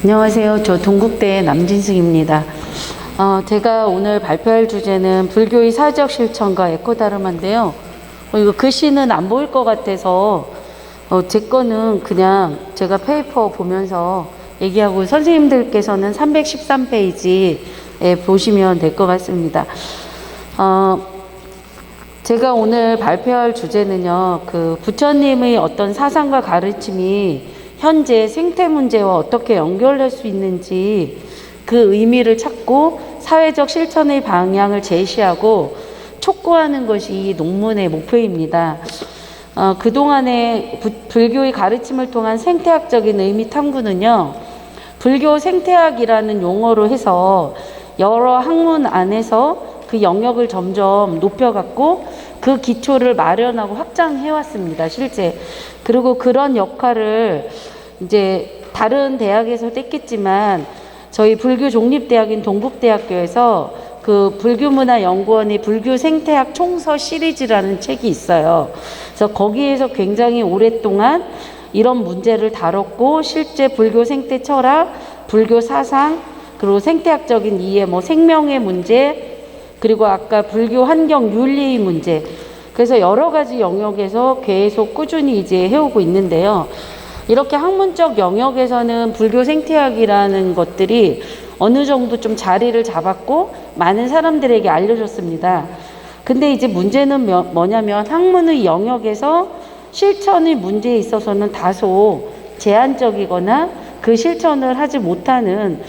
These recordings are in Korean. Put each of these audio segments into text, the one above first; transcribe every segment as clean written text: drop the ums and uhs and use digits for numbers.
안녕하세요. 저 동국대 남진승입니다. 제가 오늘 발표할 주제는 불교의 사회적 실천과 에코다르마인데요. 이거 글씨는 안 보일 것 같아서 제 거는 그냥 제가 페이퍼 보면서 얘기하고 선생님들께서는 313페이지에 보시면 될 것 같습니다. 제가 오늘 발표할 주제는요, 부처님의 어떤 사상과 가르침이 현재 생태 문제와 어떻게 연결될 수 있는지 그 의미를 찾고 사회적 실천의 방향을 제시하고 촉구하는 것이 이 논문의 목표입니다. 그동안의 불교의 가르침을 통한 생태학적인 의미 탐구는요, 불교 생태학이라는 용어로 해서 여러 학문 안에서 그 영역을 점점 높여갔고 그 기초를 마련하고 확장해 왔습니다, 실제. 그리고 그런 역할을 이제 다른 대학에서 뗐겠지만 저희 불교 종립대학인 동국대학교에서 그 불교문화연구원의 불교 생태학 총서 시리즈라는 책이 있어요. 그래서 거기에서 굉장히 오랫동안 이런 문제를 다뤘고 실제 불교 생태 철학, 불교 사상, 그리고 생태학적인 이해, 생명의 문제, 그리고 아까 불교 환경 윤리의 문제, 그래서 여러 가지 영역에서 계속 꾸준히 이제 해오고 있는데요. 이렇게 학문적 영역에서는 불교 생태학이라는 것들이 어느 정도 좀 자리를 잡았고 많은 사람들에게 알려졌습니다. 근데 이제 문제는 뭐냐면 학문의 영역에서 실천의 문제에 있어서는 다소 제한적이거나 그 실천을 하지 못하는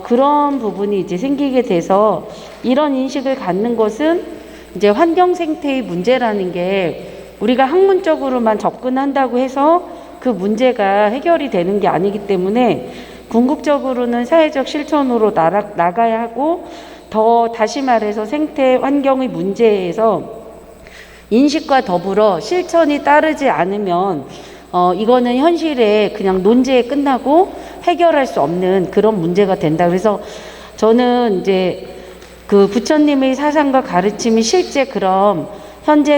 그런 부분이 이제 생기게 돼서 이런 인식을 갖는 것은 이제 환경 생태의 문제라는 게 우리가 학문적으로만 접근한다고 해서 그 문제가 해결이 되는 게 아니기 때문에 궁극적으로는 사회적 실천으로 나가야 하고 다시 말해서 생태 환경의 문제에서 인식과 더불어 실천이 따르지 않으면 이거는 현실에 그냥 논제에 끝나고 해결할 수 없는 그런 문제가 된다. 그래서 저는 이제 그 부처님의 사상과 가르침이 실제 그럼 현재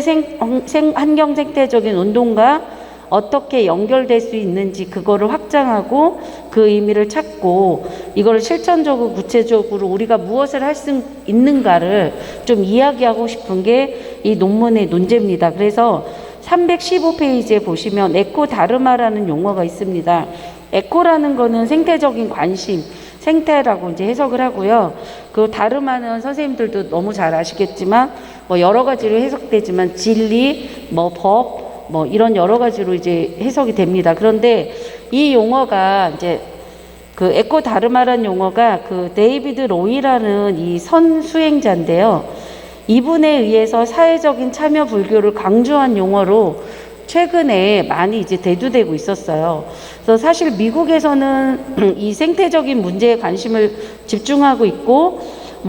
환경 생태적인 운동과 어떻게 연결될 수 있는지 그거를 확장하고 그 의미를 찾고 이거를 실천적으로 구체적으로 우리가 무엇을 할 수 있는가를 좀 이야기하고 싶은 게 이 논문의 논제입니다. 그래서 315페이지에 보시면 에코다르마라는 용어가 있습니다. 에코라는 거는 생태적인 관심, 생태라고 이제 해석을 하고요. 그 다르마는 선생님들도 너무 잘 아시겠지만 여러 가지로 해석되지만 진리, 법, 이런 여러 가지로 이제 해석이 됩니다. 그런데 이 용어가 이제 그 에코다르마라는 용어가 그 데이비드 로이라는 이 선수행자인데요. 이분에 의해서 사회적인 참여 불교를 강조한 용어로 최근에 많이 이제 대두되고 있었어요. 그래서 사실 미국에서는 이 생태적인 문제에 관심을 집중하고 있고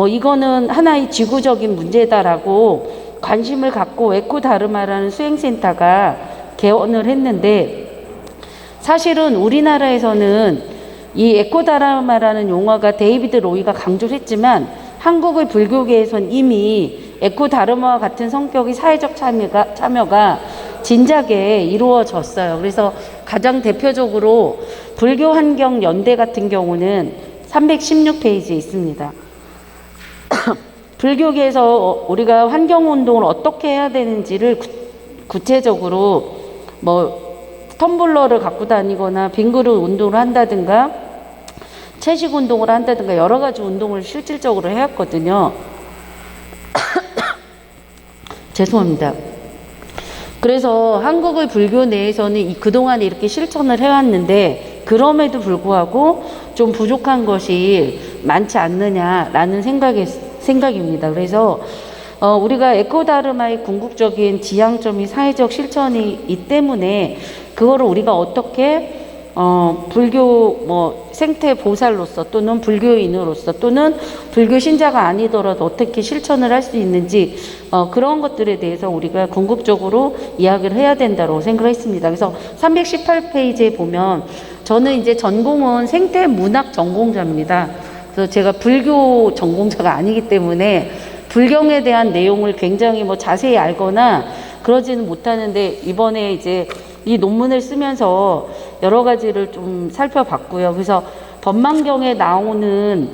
이거는 하나의 지구적인 문제다라고 관심을 갖고 에코다르마라는 수행센터가 개원을 했는데 사실은 우리나라에서는 이 에코다르마라는 용어가 데이비드 로이가 강조를 했지만 한국의 불교계에선 이미 에코다르마와 같은 성격의 사회적 참여가 진작에 이루어졌어요. 그래서 가장 대표적으로 불교환경연대 같은 경우는 316페이지에 있습니다. 불교계에서 우리가 환경운동을 어떻게 해야 되는지를 구체적으로 텀블러를 갖고 다니거나 빙그릇 운동을 한다든가 채식 운동을 한다든가 여러 가지 운동을 실질적으로 해왔거든요. 죄송합니다. 그래서 한국의 불교 내에서는 그동안에 이렇게 실천을 해왔는데 그럼에도 불구하고 좀 부족한 것이 많지 않느냐라는 생각입니다. 그래서 우리가 에코다르마의 궁극적인 지향점이 사회적 실천이기 때문에 그거를 우리가 어떻게 불교 생태 보살로서 또는 불교인으로서 또는 불교 신자가 아니더라도 어떻게 실천을 할 수 있는지 그런 것들에 대해서 우리가 궁극적으로 이야기를 해야 된다고 생각했습니다. 그래서 318페이지에 보면 저는 이제 전공은 생태문학 전공자입니다. 그래서 제가 불교 전공자가 아니기 때문에 불경에 대한 내용을 굉장히 자세히 알거나 그러지는 못하는데 이번에 이제 이 논문을 쓰면서 여러 가지를 좀 살펴봤고요. 그래서 법망경에 나오는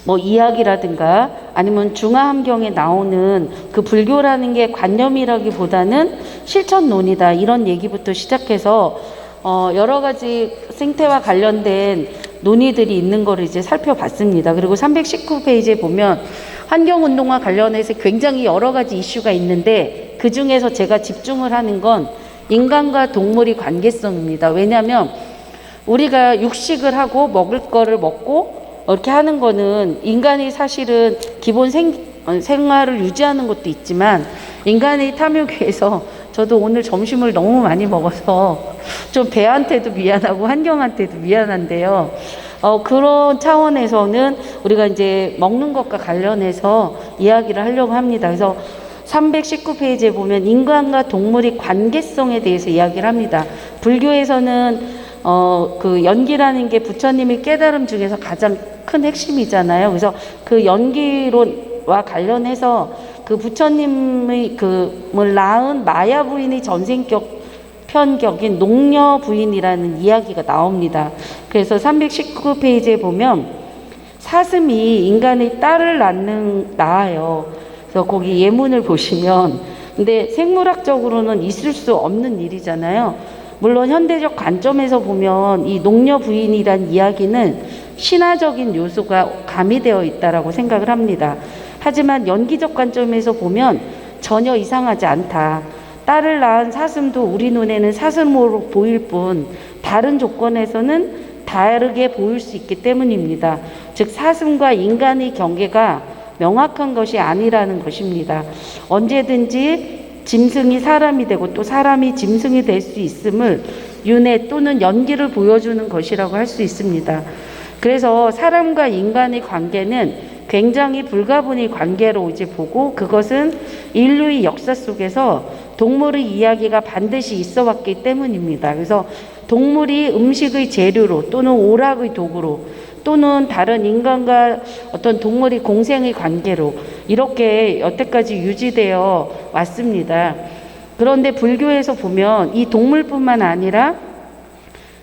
뭐 이야기라든가 아니면 중화함경에 나오는 그 불교라는 게 관념이라기보다는 실천론이다, 이런 얘기부터 시작해서 여러 가지 생태와 관련된 논의들이 있는 거를 이제 살펴봤습니다. 그리고 319페이지에 보면 환경운동과 관련해서 굉장히 여러 가지 이슈가 있는데 그 중에서 제가 집중을 하는 건 인간과 동물의 관계성입니다. 왜냐하면 우리가 육식을 하고 먹을 거를 먹고 이렇게 하는 거는 인간이 사실은 기본 생활을 유지하는 것도 있지만 인간의 탐욕에서 저도 오늘 점심을 너무 많이 먹어서 좀 배한테도 미안하고 환경한테도 미안한데요. 그런 차원에서는 우리가 이제 먹는 것과 관련해서 이야기를 하려고 합니다. 그래서 319페이지에 보면 인간과 동물의 관계성에 대해서 이야기를 합니다. 불교에서는 그 연기라는 게 부처님의 깨달음 중에서 가장 큰 핵심이잖아요. 그래서 그 연기론과 관련해서 그 부처님의 그을 낳은 마야 부인의 전생격 편격인 농녀 부인이라는 이야기가 나옵니다. 그래서 319페이지에 보면 사슴이 인간의 딸을 낳아요. 그래서 거기 예문을 보시면, 근데 생물학적으로는 있을 수 없는 일이잖아요. 물론 현대적 관점에서 보면 이 농녀 부인이란 이야기는 신화적인 요소가 가미되어 있다라고 생각을 합니다. 하지만 연기적 관점에서 보면 전혀 이상하지 않다. 딸을 낳은 사슴도 우리 눈에는 사슴으로 보일 뿐 다른 조건에서는 다르게 보일 수 있기 때문입니다. 즉 사슴과 인간의 경계가 명확한 것이 아니라는 것입니다. 언제든지 짐승이 사람이 되고 또 사람이 짐승이 될 수 있음을 윤회 또는 연기를 보여주는 것이라고 할 수 있습니다. 그래서 사람과 인간의 관계는 굉장히 불가분의 관계로 이제 보고, 그것은 인류의 역사 속에서 동물의 이야기가 반드시 있어 왔기 때문입니다. 그래서 동물이 음식의 재료로 또는 오락의 도구로 또는 다른 인간과 어떤 동물의 공생의 관계로 이렇게 여태까지 유지되어 왔습니다. 그런데 불교에서 보면 이 동물뿐만 아니라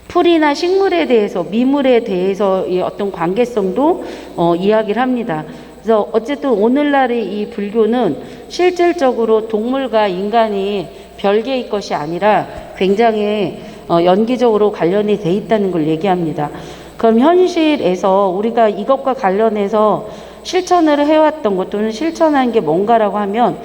풀이나 식물에 대해서, 미물에 대해서의 어떤 관계성도 이야기를 합니다. 그래서 어쨌든 오늘날의 이 불교는 실질적으로 동물과 인간이 별개의 것이 아니라 굉장히 연기적으로 관련이 돼 있다는 걸 얘기합니다. 그럼 현실에서 우리가 이것과 관련해서 실천을 해왔던 것 또는 실천한 게 뭔가라고 하면,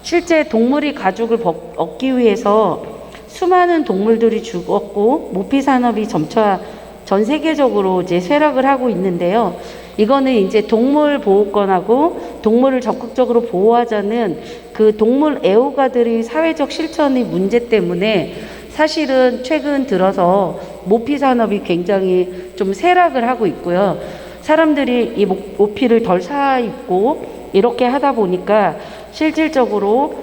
실제 동물이 가죽을 얻기 위해서 수많은 동물들이 죽었고 모피 산업이 점차 전 세계적으로 이제 쇠락을 하고 있는데요. 이거는 이제 동물 보호권하고 동물을 적극적으로 보호하자는 그 동물 애호가들의 사회적 실천의 문제 때문에 사실은 최근 들어서 모피 산업이 굉장히 좀 쇠락을 하고 있고요. 사람들이 이 모피를 덜 사 입고 이렇게 하다 보니까 실질적으로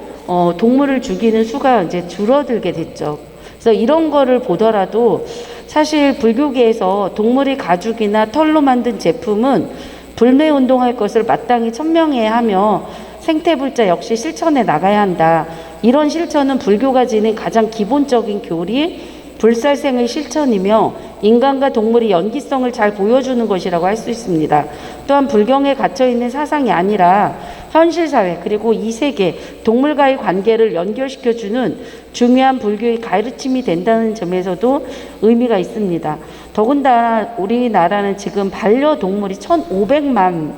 동물을 죽이는 수가 이제 줄어들게 됐죠. 그래서 이런 거를 보더라도 사실 불교계에서 동물의 가죽이나 털로 만든 제품은 불매운동할 것을 마땅히 천명해야 하며 생태불자 역시 실천해 나가야 한다. 이런 실천은 불교가 지닌 가장 기본적인 교리, 불살생의 실천이며 인간과 동물의 연기성을 잘 보여주는 것이라고 할 수 있습니다. 또한 불경에 갇혀있는 사상이 아니라 현실사회 그리고 이 세계, 동물과의 관계를 연결시켜주는 중요한 불교의 가르침이 된다는 점에서도 의미가 있습니다. 더군다나 우리나라는 지금 반려동물이 1,500만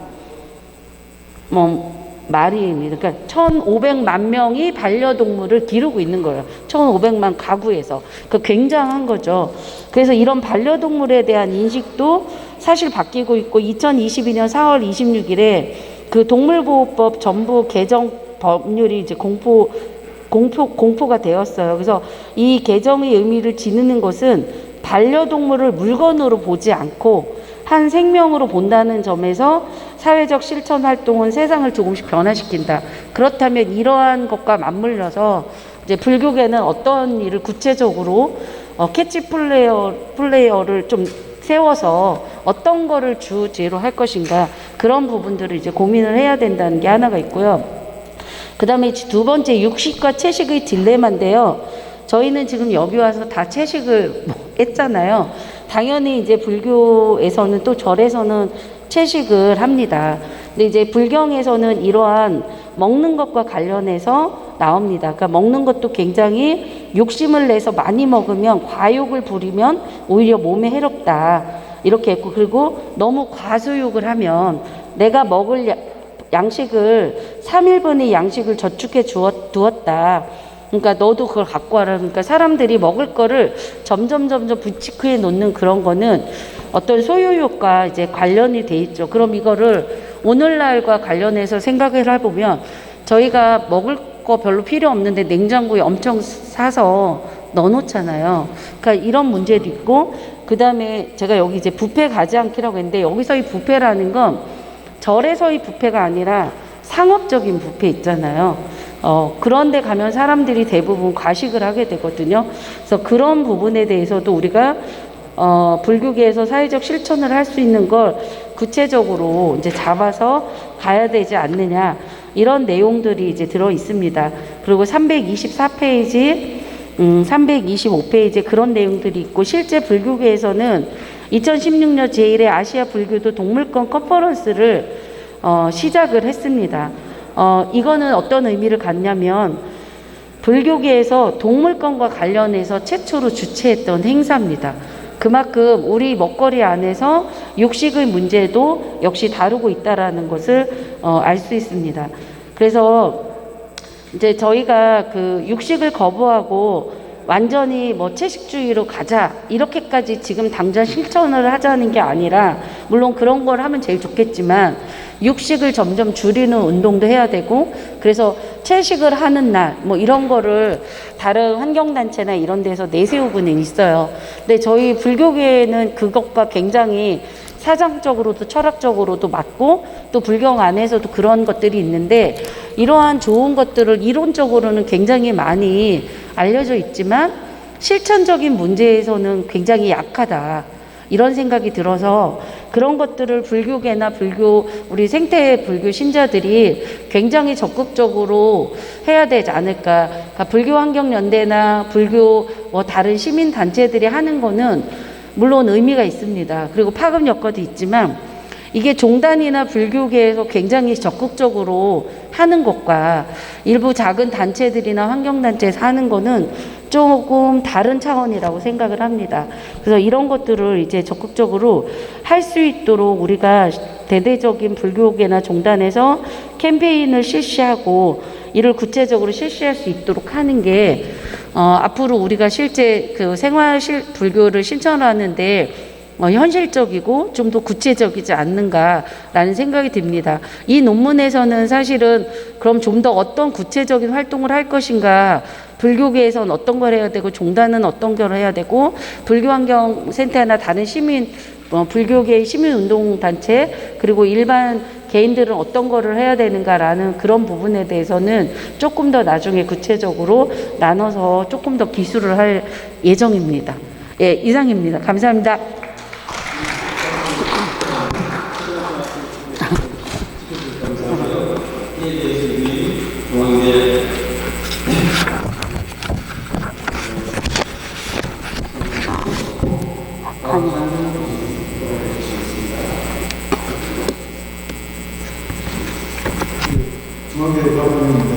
마리입니다. 그러니까 1,500만 명이 반려동물을 기르고 있는 거예요. 1,500만 가구에서. 그 굉장한 거죠. 그래서 이런 반려동물에 대한 인식도 사실 바뀌고 있고, 2022년 4월 26일에 그 동물보호법 전부 개정 법률이 이제 공포가 되었어요. 그래서 이 개정의 의미를 지니는 것은 반려동물을 물건으로 보지 않고 한 생명으로 본다는 점에서 사회적 실천 활동은 세상을 조금씩 변화시킨다. 그렇다면 이러한 것과 맞물려서 이제 불교계는 어떤 일을 구체적으로 캐치 플레이어를 좀 세워서 어떤 거를 주제로 할 것인가, 그런 부분들을 이제 고민을 해야 된다는 게 하나가 있고요. 그 다음에 두 번째, 육식과 채식의 딜레마인데요. 저희는 지금 여기 와서 다 채식을 했잖아요. 당연히 이제 불교에서는 또 절에서는 채식을 합니다. 근데 이제 불경에서는 이러한 먹는 것과 관련해서 나옵니다. 그러니까 먹는 것도 굉장히 욕심을 내서 많이 먹으면 과욕을 부리면 오히려 몸에 해롭다. 이렇게 했고, 그리고 너무 과수욕을 하면 내가 먹을 양식을 3일분의 양식을 저축해 두었다. 그러니까 너도 그걸 갖고 와라. 그러니까 사람들이 먹을 거를 점점 부치크에 놓는 그런 거는 어떤 소유욕과 이제 관련이 돼 있죠. 그럼 이거를 오늘날과 관련해서 생각을 해보면 저희가 먹을 거 별로 필요 없는데 냉장고에 엄청 사서 넣어놓잖아요. 그러니까 이런 문제도 있고, 그 다음에 제가 여기 이제 뷔페 가지 않기라고 했는데, 여기서 이 뷔페라는 건 절에서의 뷔페가 아니라 상업적인 뷔페 있잖아요. 그런데 가면 사람들이 대부분 과식을 하게 되거든요. 그래서 그런 부분에 대해서도 우리가 불교계에서 사회적 실천을 할 수 있는 걸 구체적으로 이제 잡아서 가야 되지 않느냐, 이런 내용들이 이제 들어 있습니다. 그리고 324페이지, 325페이지에 그런 내용들이 있고, 실제 불교계에서는 2016년 제1회 아시아 불교도 동물권 컨퍼런스를 시작을 했습니다. 이거는 어떤 의미를 갖냐면 불교계에서 동물권과 관련해서 최초로 주최했던 행사입니다. 그만큼 우리 먹거리 안에서 육식의 문제도 역시 다루고 있다라는 것을 알 수 있습니다. 그래서 이제 저희가 그 육식을 거부하고 완전히 뭐 채식주의로 가자 이렇게까지 지금 당장 실천을 하자는 게 아니라, 물론 그런 걸 하면 제일 좋겠지만 육식을 점점 줄이는 운동도 해야 되고, 그래서 채식을 하는 날 뭐 이런 거를 다른 환경단체나 이런 데서 내세우고는 있어요. 근데 저희 불교계에는 그것과 굉장히 사상적으로도 철학적으로도 맞고, 또 불경 안에서도 그런 것들이 있는데, 이러한 좋은 것들을 이론적으로는 굉장히 많이 알려져 있지만 실천적인 문제에서는 굉장히 약하다, 이런 생각이 들어서 그런 것들을 불교계나 우리 생태 불교 신자들이 굉장히 적극적으로 해야 되지 않을까. 그러니까 불교환경연대나 불교 뭐 다른 시민단체들이 하는 거는 물론 의미가 있습니다. 그리고 파급 효과도 있지만, 이게 종단이나 불교계에서 굉장히 적극적으로 하는 것과 일부 작은 단체들이나 환경단체에서 하는 거는 조금 다른 차원이라고 생각을 합니다. 그래서 이런 것들을 이제 적극적으로 할 수 있도록 우리가 대대적인 불교계나 종단에서 캠페인을 실시하고 이를 구체적으로 실시할 수 있도록 하는 게 앞으로 우리가 실제 그 생활 불교를 실천하는데 현실적이고 좀 더 구체적이지 않는가라는 생각이 듭니다. 이 논문에서는 사실은 그럼 좀 더 어떤 구체적인 활동을 할 것인가, 불교계에서는 어떤 걸 해야 되고 종단은 어떤 걸 해야 되고 불교환경센터나 다른 불교계의 시민운동단체 그리고 일반 개인들은 어떤 거를 해야 되는가라는 그런 부분에 대해서는 조금 더 나중에 구체적으로 나눠서 조금 더 기술을 할 예정입니다. 예, 이상입니다. 감사합니다. 중앙대 대학원입니다.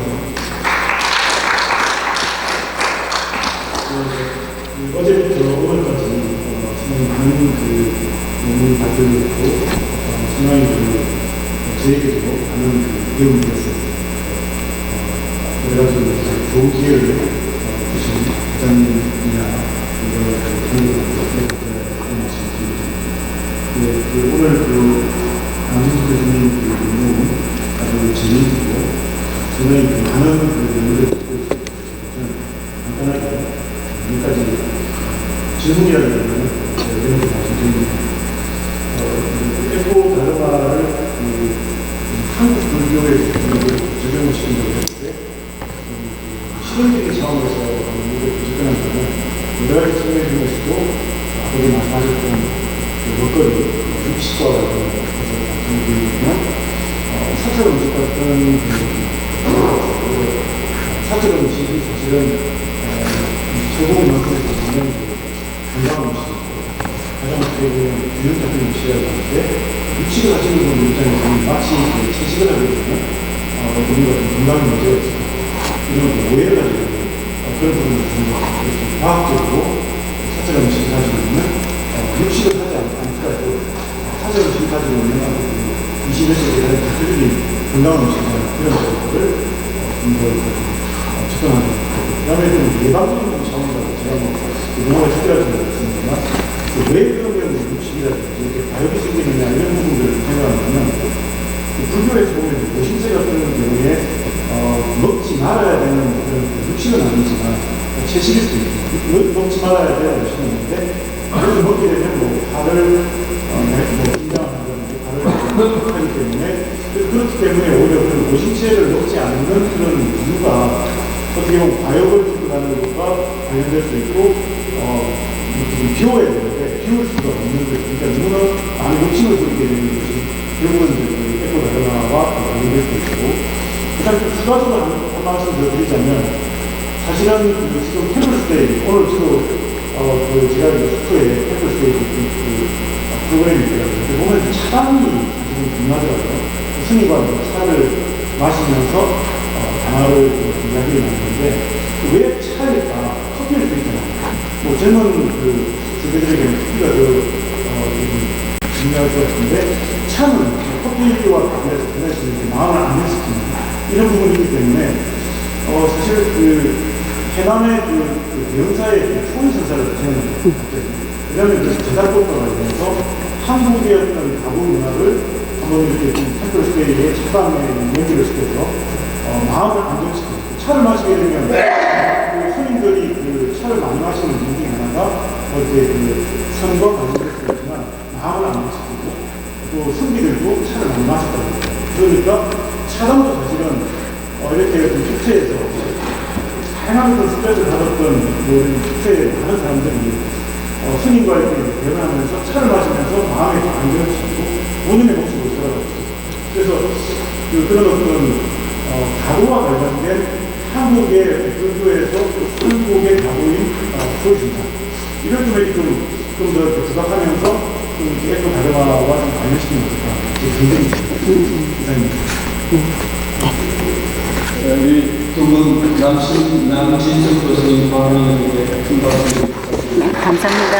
어제부터 오늘까지 많은 논문 발표를 했고, 중앙이 저에게도 많은 도움이 됐었습니다. 그래가지고 좋은 기회를 주신 부장님이나 이런 강의를 오늘 남진수 교수님 논문 아주 재미있고 굉장히 많은 연구를 듣고 있습니다. 간단하게 여기까지 질문이라는 거는 이렇게 말씀드립니다. 에코 다르마를 한국 불교에 적용을 시킨다고 했을 때 실용적인 차원에서 접근한 거는 여러 가지 측면에 중에서도 아버지 말씀하셨던 먹거리, 육식과 말씀드리면 사찰 음식 같은 사찰 음식이 사실은 소금 만큼 굉장히 건강한 음식이고 가장 보면 균형 잡힌 육식이라고 하는데 육식을 하시는 분들 입장에서는 마치 채식을 하게 되면 우리가 건강 문제가 있어요. 이런 오해를 가지고 그런 부분을 좀 과학적으로 사찰 음식을 가지고 있는 육식을 하지 않더라도 사찰 음식을 가지고 있는 20몇 세기에 대한 대표적인 건강 음식이나 그런 것들을 좀더 접근하는 것. 그 다음에 좀 예방적인 차원에서 제가 영화에 찾아가지고 있습니다만 왜 그러면 육식이라든지 이렇게 과욕이 생기느냐 이런 부분들을 생각하면 불교에서 보면 오심세 같은 경우에 먹지 말아야 되는 그런 육식은 아니지만 채식일 수도 있고 먹지 말아야 되는 음식은 있는데 그걸 먹게 되면 뭐 발을 긴장한다든지 발을 하기 때문에 그렇기 때문에 오히려 그런 오심세를 먹지 않는 그런 이유가 어떻게 보면 과욕을 추구하는 것과 관련될 수 있고 비워야 되는데 비울 수가 없는 거죠. 그러니까 누구나 많은 욕심을 부리게 되는 것이 결국은 에코다르마와 관련될 수 있고 그다음에 좀 추가적으로 한 말씀 더 드리자면 사실은 지금 템플스테이 오늘 주로 제가 숙소에 템플스테이 프로그램이 있더라고요. 보면 차단이 사실은 중요하더라고요. 스님과 차를 마시면서 단화를 이야기를 나누는데 왜 차일까? 커피를 드리잖아요. 뭐 젊은 세대들에게는 커피가 더 중요할 것 같은데 차는 커피와 관련해서 그것이 마음을 안정시키는 이런 부분이기 때문에 사실 해남의 대형사의 총선사를 지내는 왜냐하면 제작법과 관련해서 한국의 어떤 가구 문화를 한번 이렇게 템플스테이의 차단에 연결을 시켜서 마음을 안정시키고 차를 마시게 되면 손님들이 차를 많이 마시는 이유 중에 하나가 이렇게 선과 관련될 수 있지만 마음을 안정시키고 또 성비들도 차를 많이 마셨다고 해요. 그러니까 차단도 사실은 이렇게 축제에서 다양한 스트레스를 받았던 축제에 많은 사람들이 스님과 이렇게 대화하면서 차를 마시면서 마음에 안정을 시키고 본인의 모습을 살아가고 있어요. 그래서 그런 어떤 가구와 관련된 한국의 불교에서 한국의 가구인 소유신사 이걸 좀 이렇게 좀더 부각하면서 좀 에코 다르마와 좀 관련시키는 것과 제 굉장히 이상입니다. 우리 두 분 남진석 교수님 발언에 큰 박수. 감사합니다.